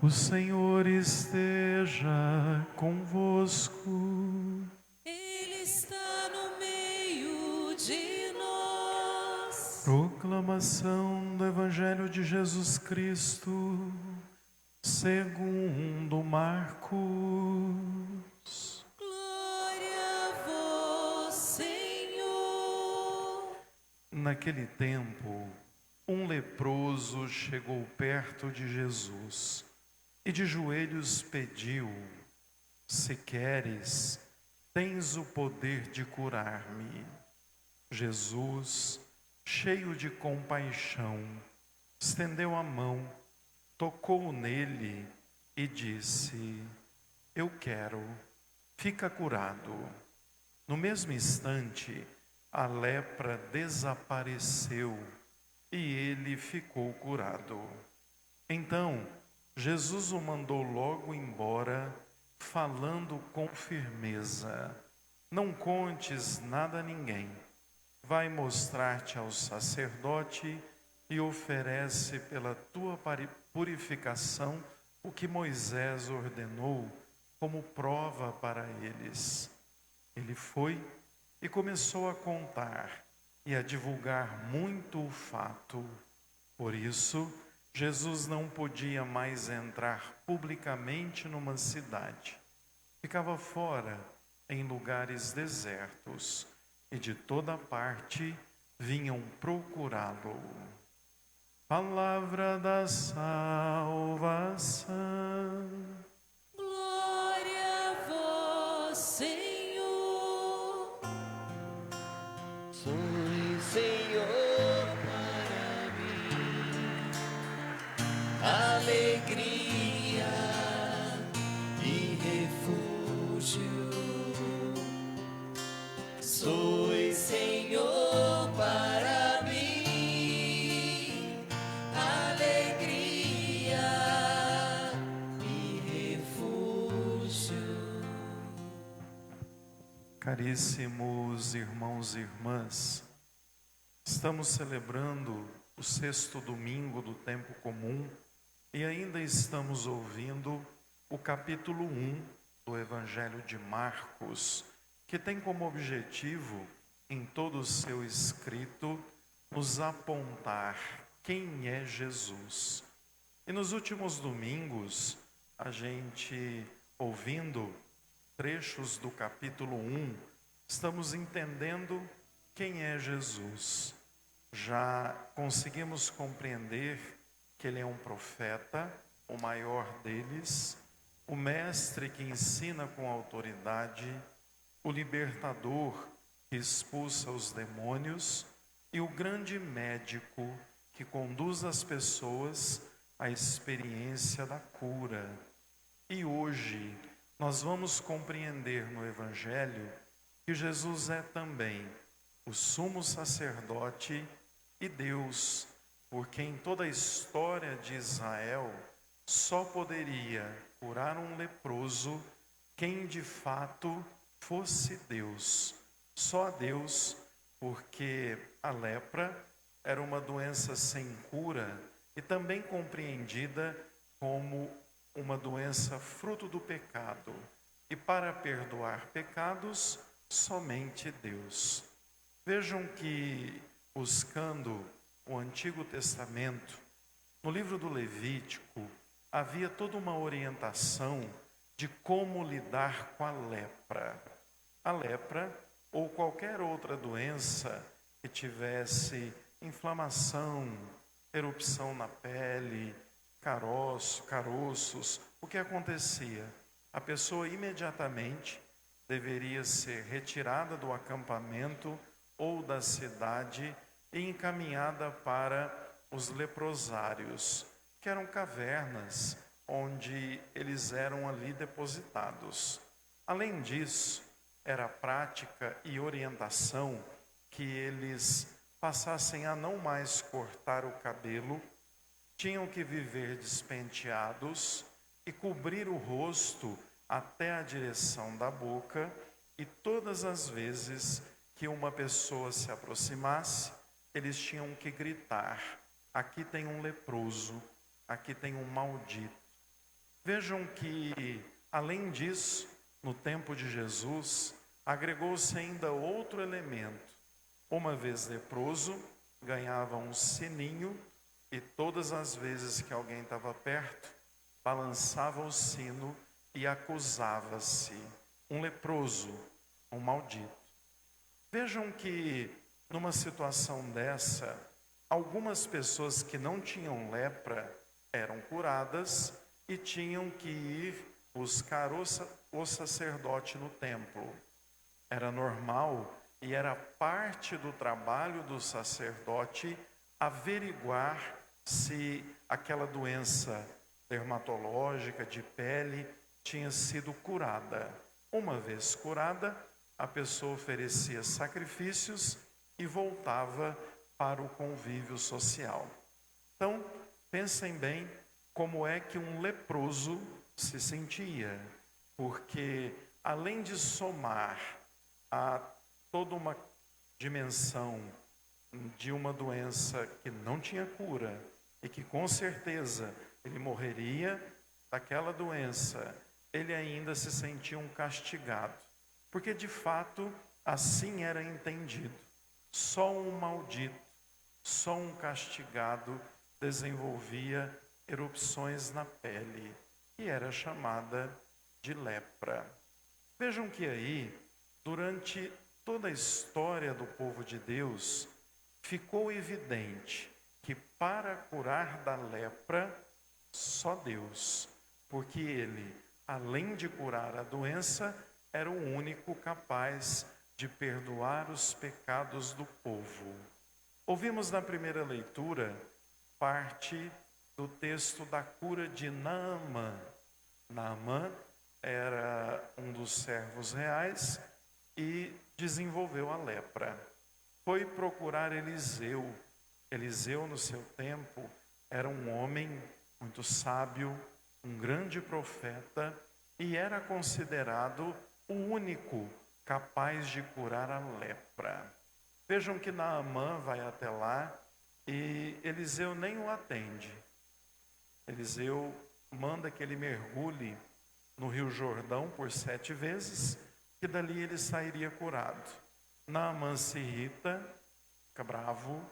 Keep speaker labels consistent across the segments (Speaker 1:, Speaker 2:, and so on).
Speaker 1: O Senhor esteja convosco.
Speaker 2: Ele está no meio de nós.
Speaker 1: Proclamação do Evangelho de Jesus Cristo, segundo Marcos.
Speaker 2: Glória a vós, Senhor.
Speaker 1: Naquele tempo, um leproso chegou perto de Jesus e de joelhos pediu: se queres, tens o poder de curar-me. Jesus, cheio de compaixão, estendeu a mão, tocou nele e disse: eu quero, fica curado. No mesmo instante, a lepra desapareceu e ele ficou curado. Então, Jesus o mandou logo embora, falando com firmeza: não contes nada a ninguém. Vai mostrar-te ao sacerdote e oferece pela tua purificação o que Moisés ordenou como prova para eles. Ele foi e começou a contar e a divulgar muito o fato. Por isso, Jesus não podia mais entrar publicamente numa cidade. Ficava fora, em lugares desertos, e de toda parte vinham procurá-lo. Palavra da salvação.
Speaker 2: Glória a vós, Senhor.
Speaker 3: Sois, Senhor, para mim alegria e refúgio. Sois, Senhor, para mim alegria e refúgio.
Speaker 1: Caríssimos irmãos e irmãs, estamos celebrando o sexto domingo do tempo comum e ainda estamos ouvindo o capítulo 1 do Evangelho de Marcos, que tem como objetivo, em todo o seu escrito, nos apontar quem é Jesus. E nos últimos domingos, a gente ouvindo trechos do capítulo 1, estamos entendendo quem é Jesus. Já conseguimos compreender que ele é um profeta, o maior deles, o mestre que ensina com autoridade, o libertador que expulsa os demônios e o grande médico que conduz as pessoas à experiência da cura. E hoje nós vamos compreender no Evangelho que Jesus é também o sumo sacerdote e Deus, porque em toda a história de Israel só poderia curar um leproso quem de fato fosse Deus. Só a Deus, porque a lepra era uma doença sem cura e também compreendida como uma doença fruto do pecado. E para perdoar pecados, somente Deus. Vejam que, buscando o Antigo Testamento, no livro do Levítico, havia toda uma orientação de como lidar com a lepra. A lepra, ou qualquer outra doença que tivesse inflamação, erupção na pele, caroços, o que acontecia? A pessoa imediatamente deveria ser retirada do acampamento ou da cidade e encaminhada para os leprosários, que eram cavernas onde eles eram ali depositados. Além disso, era prática e orientação que eles passassem a não mais cortar o cabelo, tinham que viver despenteados e cobrir o rosto até a direção da boca, e todas as vezes que uma pessoa se aproximasse, eles tinham que gritar: aqui tem um leproso, aqui tem um maldito. Vejam que, além disso, no tempo de Jesus, agregou-se ainda outro elemento. Uma vez leproso, ganhava um sininho e todas as vezes que alguém estava perto, balançava o sino e acusava-se um leproso, um maldito. Vejam que, numa situação dessa, algumas pessoas que não tinham lepra eram curadas e tinham que ir buscar o sacerdote no templo. Era normal e era parte do trabalho do sacerdote averiguar se aquela doença dermatológica de pele tinha sido curada. Uma vez curada, a pessoa oferecia sacrifícios e voltava para o convívio social. Então, pensem bem como é que um leproso se sentia, porque além de somar a toda uma dimensão de uma doença que não tinha cura e que com certeza ele morreria daquela doença, ele ainda se sentia um castigado, porque de fato assim era entendido. Só um maldito, só um castigado desenvolvia erupções na pele e era chamada de lepra. Vejam que aí, durante toda a história do povo de Deus, ficou evidente que para curar da lepra, só Deus, porque Ele, além de curar a doença, era o único capaz de perdoar os pecados do povo. Ouvimos na primeira leitura parte do texto da cura de Naamã. Naamã era um dos servos reais e desenvolveu a lepra. Foi procurar Eliseu. Eliseu, no seu tempo, era um homem muito sábio, um grande profeta, e era considerado o único capaz de curar a lepra. Vejam que Naamã vai até lá e Eliseu nem o atende. Eliseu manda que ele mergulhe no Rio Jordão por 7 vezes, que dali ele sairia curado. Naamã se irrita, fica bravo,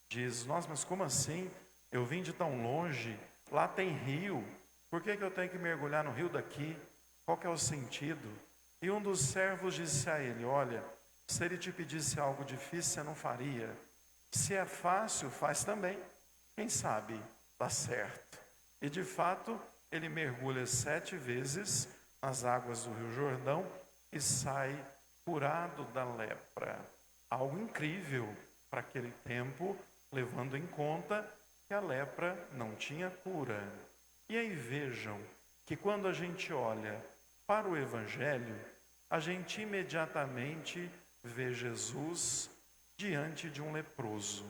Speaker 1: diz: nossa, mas como assim? Eu vim de tão longe, lá tem rio, por que eu tenho que mergulhar no rio daqui? Qual que é o sentido? E um dos servos disse a ele: olha, se ele te pedisse algo difícil, você não faria. Se é fácil, faz também. Quem sabe dá certo. E de fato, ele mergulha 7 vezes nas águas do Rio Jordão e sai curado da lepra. Algo incrível para aquele tempo, levando em conta que a lepra não tinha cura. E aí vejam que quando a gente olha para o Evangelho, a gente imediatamente vê Jesus diante de um leproso.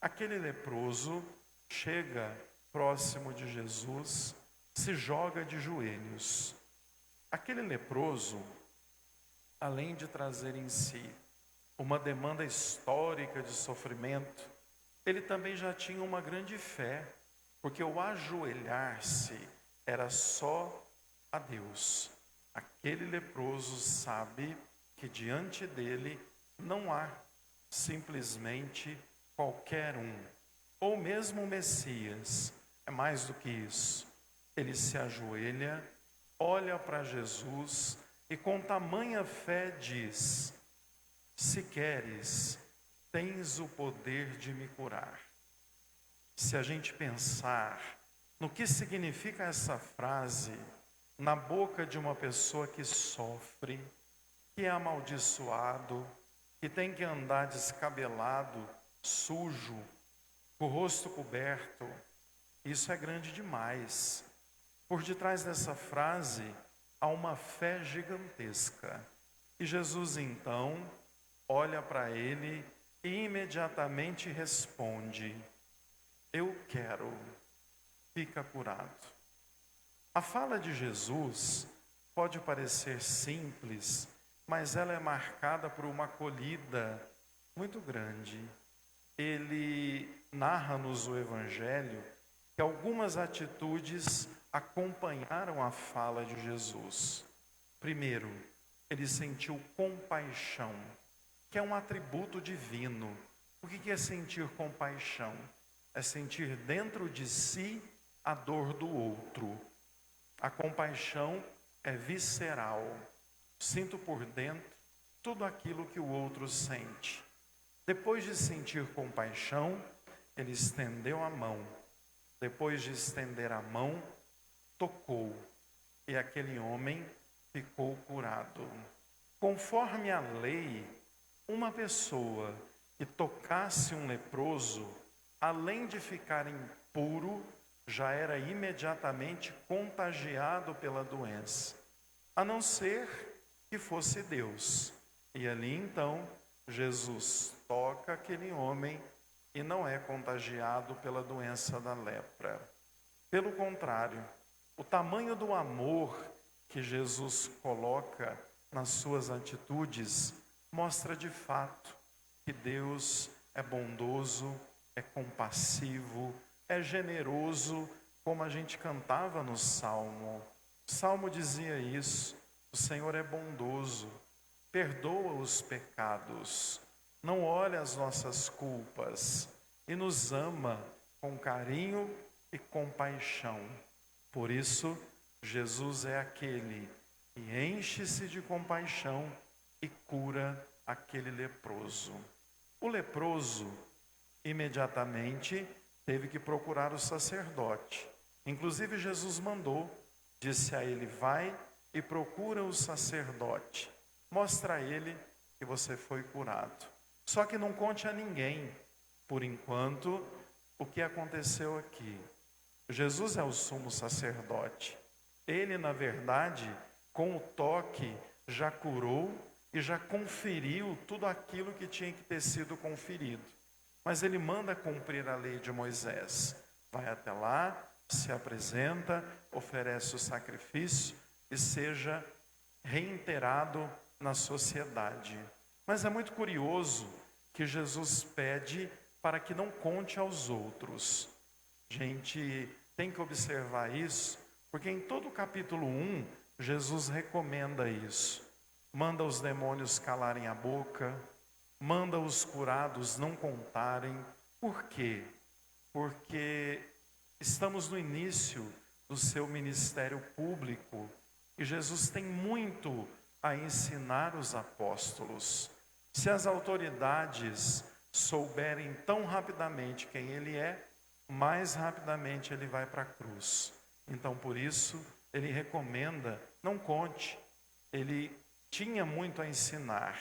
Speaker 1: Aquele leproso chega próximo de Jesus, se joga de joelhos. Aquele leproso, além de trazer em si uma demanda histórica de sofrimento, ele também já tinha uma grande fé, porque o ajoelhar-se era só a Deus. Aquele leproso sabe que diante dele não há simplesmente qualquer um, ou mesmo o Messias. É mais do que isso. Ele se ajoelha, olha para Jesus e com tamanha fé diz: se queres, tens o poder de me curar. Se a gente pensar no que significa essa frase na boca de uma pessoa que sofre, que é amaldiçoado, que tem que andar descabelado, sujo, com o rosto coberto, isso é grande demais. Por detrás dessa frase há uma fé gigantesca. E Jesus então olha para ele e imediatamente responde: eu quero, fica curado. A fala de Jesus pode parecer simples, mas ela é marcada por uma acolhida muito grande. ele narra-nos o Evangelho que algumas atitudes acompanharam a fala de Jesus. Primeiro, ele sentiu compaixão, que é um atributo divino. O que é sentir compaixão? É sentir dentro de si a dor do outro. A compaixão é visceral. Sinto por dentro tudo aquilo que o outro sente. Depois de sentir compaixão, ele estendeu a mão. Depois de estender a mão, tocou. E aquele homem ficou curado. Conforme a lei, uma pessoa que tocasse um leproso, além de ficar impuro, já era imediatamente contagiado pela doença, a não ser que fosse Deus. E ali então, Jesus toca aquele homem e não é contagiado pela doença da lepra. Pelo contrário, o tamanho do amor que Jesus coloca nas suas atitudes mostra de fato que Deus é bondoso, é compassivo, é generoso, como a gente cantava no Salmo. O Salmo dizia isso: o Senhor é bondoso, perdoa os pecados, não olha as nossas culpas e nos ama com carinho e compaixão. Por isso, Jesus é aquele que enche-se de compaixão e cura aquele leproso. O leproso imediatamente teve que procurar o sacerdote. Inclusive Jesus mandou, disse a ele: vai e procura o sacerdote. Mostra a ele que você foi curado. Só que não conte a ninguém, por enquanto, o que aconteceu aqui. Jesus é o sumo sacerdote. Ele, na verdade, com o toque, já curou e já conferiu tudo aquilo que tinha que ter sido conferido. Mas ele manda cumprir a lei de Moisés. Vai até lá, se apresenta, oferece o sacrifício e seja reintegrado na sociedade. Mas é muito curioso que Jesus pede para que não conte aos outros. A gente tem que observar isso, porque em todo o capítulo 1, Jesus recomenda isso. Manda os demônios calarem a boca, manda os curados não contarem. Por quê? Porque estamos no início do seu ministério público e Jesus tem muito a ensinar os apóstolos. Se as autoridades souberem tão rapidamente quem ele é, mais rapidamente ele vai para a cruz. Então, por isso, ele recomenda: não conte. Ele tinha muito a ensinar,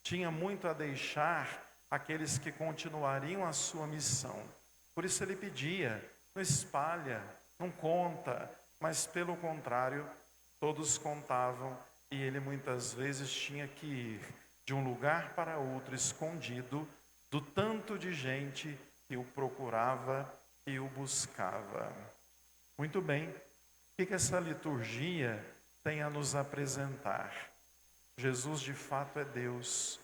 Speaker 1: tinha muito a deixar aqueles que continuariam a sua missão. Por isso ele pedia: não espalha, não conta, mas pelo contrário, todos contavam e ele muitas vezes tinha que ir de um lugar para outro escondido do tanto de gente que o procurava e o buscava. Muito bem, o que essa liturgia tem a nos apresentar? Jesus de fato é Deus,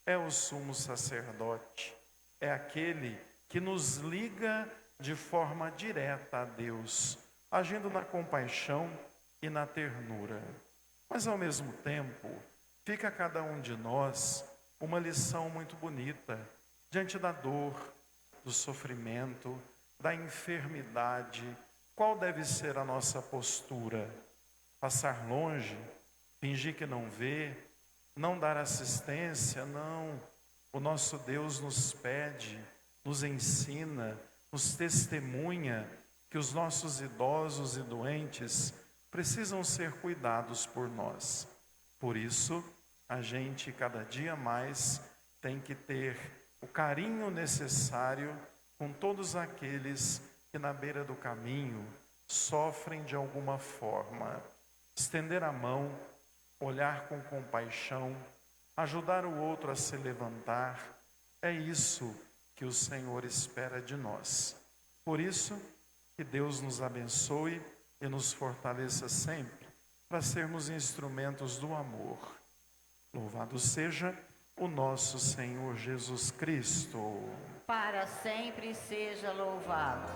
Speaker 1: é o sumo sacerdote, é aquele que nos liga de forma direta a Deus, agindo na compaixão e na ternura. Mas ao mesmo tempo, fica a cada um de nós uma lição muito bonita diante da dor, do sofrimento, da enfermidade. Qual deve ser a nossa postura? Passar longe? Fingir que não vê? Não dar assistência? Não. O nosso Deus nos pede, nos ensina, nos testemunha que os nossos idosos e doentes precisam ser cuidados por nós. Por isso, a gente cada dia mais tem que ter o carinho necessário com todos aqueles que na beira do caminho sofrem de alguma forma. Estender a mão, olhar com compaixão, ajudar o outro a se levantar, é isso que o Senhor espera de nós. Por isso, que Deus nos abençoe e nos fortaleça sempre para sermos instrumentos do amor. Louvado seja o o nosso Senhor Jesus Cristo.
Speaker 4: Para sempre seja louvado.